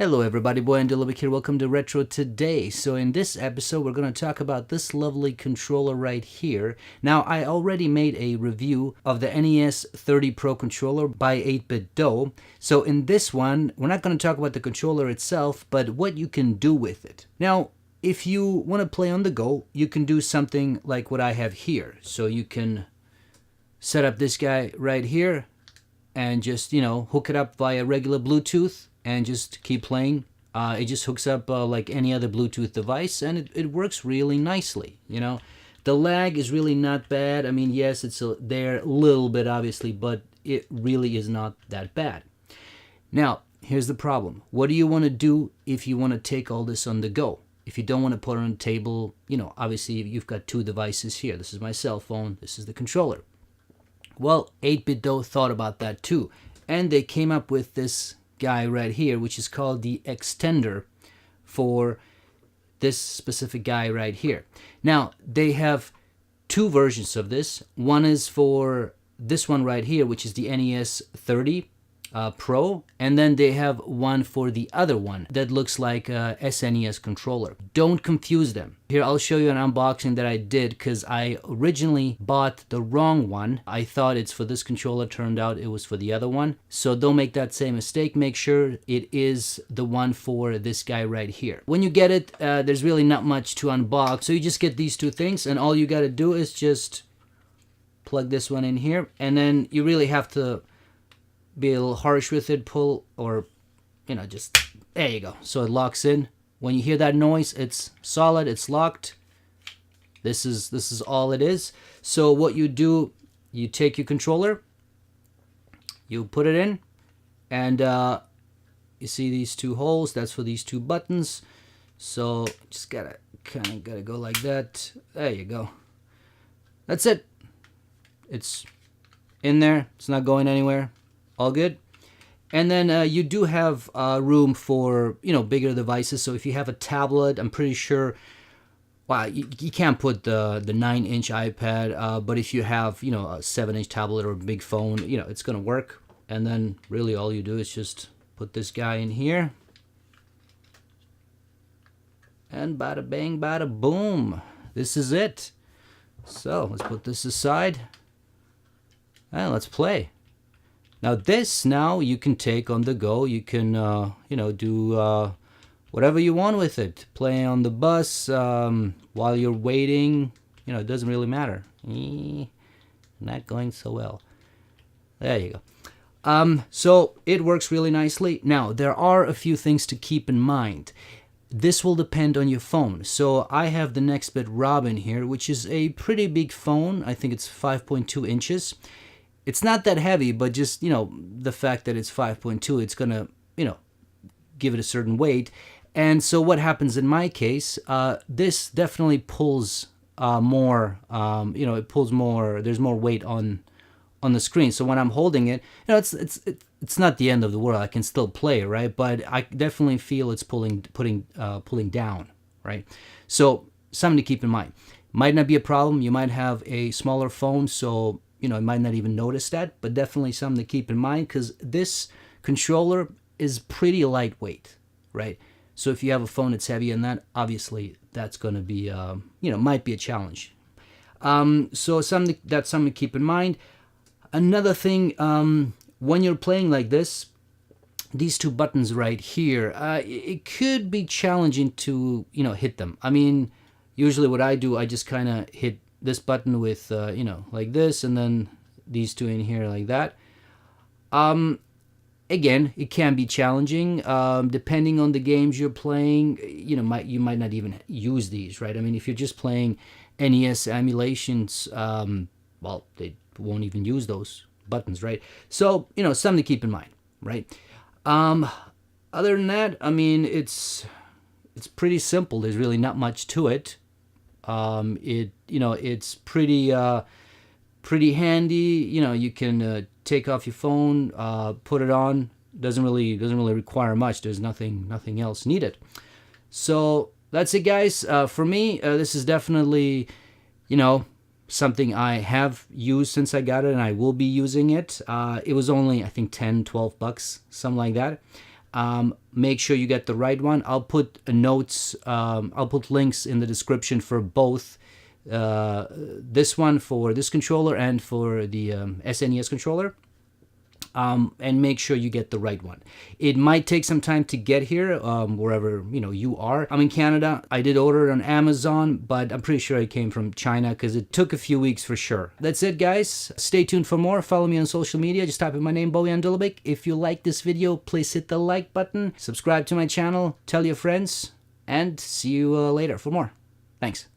Hello everybody, Boy and Dilibic here. Welcome to Retro Today. So in this episode we're going to talk about this lovely controller right here. Now I already made a review of the NES30 Pro controller by 8bitdo. So in this one we're not going to talk about the controller itself, but what you can do with it. Now if you want to play on the go, you can do something like what I have here. So you can set up this guy right here and just, hook it up via regular Bluetooth and just keep playing. It just hooks up like any other Bluetooth device, and it works really nicely. The lag is really not bad. I mean, yes, it's there a little bit obviously, but it really is not that bad. Now here's the problem. What do you want to do if you want to take all this on the go? If you don't want to put it on a table, obviously you've got two devices here. This is my cell phone, this is the controller. Well, 8bitdo thought about that too, and they came up with this guy right here, which is called the Xtander for this specific guy right here. Now they have two versions of this. One is for this one right here, which is the NES30 Pro, and then they have one for the other one that looks like a SNES controller. Don't confuse them. Here I'll show you an unboxing that I did, because I originally bought the wrong one. I thought it's for this controller, turned out it was for the other one. So don't make that same mistake. Make sure it is the one for this guy right here. When you get it, there's really not much to unbox, so you just get these two things, and all you got to do is just plug this one in here, and then you really have to be a little harsh with it, pull, or just there you go. So it locks in. When you hear that noise, it's solid, it's locked. This is all it is. So what you do, you take your controller, you put it in, and you see these two holes, that's for these two buttons. So just gotta go like that. There you go. That's it. It's in there, it's not going anywhere. All good. And then you do have room for bigger devices. So if you have a tablet, I'm pretty sure, well, you can't put the 9-inch iPad, but if you have a 7-inch tablet or a big phone, it's gonna work. And then really all you do is just put this guy in here, and bada bang bada boom, this is it. So let's put this aside and let's play. Now this, you can take on the go. You can, do whatever you want with it. Play on the bus while you're waiting. It doesn't really matter. Not going so well. There you go. So it works really nicely. Now there are a few things to keep in mind. This will depend on your phone. So I have the Nextbit Robin here, which is a pretty big phone. I think it's 5.2 inches. It's not that heavy, but just, the fact that it's 5.2, it's going to, give it a certain weight. And so what happens in my case, this definitely pulls more, it pulls more, there's more weight on the screen. So when I'm holding it, it's not the end of the world. I can still play, right? But I definitely feel it's pulling down, right? So something to keep in mind. Might not be a problem. You might have a smaller phone, so I might not even notice that, but definitely something to keep in mind, because this controller is pretty lightweight, right? So if you have a phone that's heavy and that, obviously that's going to be, might be a challenge. So that's something to keep in mind. Another thing, when you're playing like this, these two buttons right here, it could be challenging to, hit them. I mean, usually what I do, I just kind of hit this button with, like this, and then these two in here like that. Again, it can be challenging, depending on the games you're playing. You might not even use these, right? I mean, if you're just playing NES emulations, well, they won't even use those buttons, right? So, something to keep in mind, right? Other than that, I mean, it's pretty simple. There's really not much to it. It's pretty handy. You can take off your phone, put it on. Doesn't really require much. There's nothing else needed. So that's it, guys. For me, this is definitely something I have used since I got it, and I will be using it. It was only, I think, $10-12, something like that. Make sure you get the right one. I'll put notes, I'll put links in the description for both. This one for this controller and for the SNES controller. And make sure you get the right one. It might take some time to get here, wherever you are. I'm in Canada. I did order it on Amazon, but I'm pretty sure it came from China because it took a few weeks for sure. That's it, guys. Stay tuned for more. Follow me on social media. Just type in my name, Bojan Dulovic. If you like this video, please hit the like button. Subscribe to my channel. Tell your friends. And see you later for more. Thanks.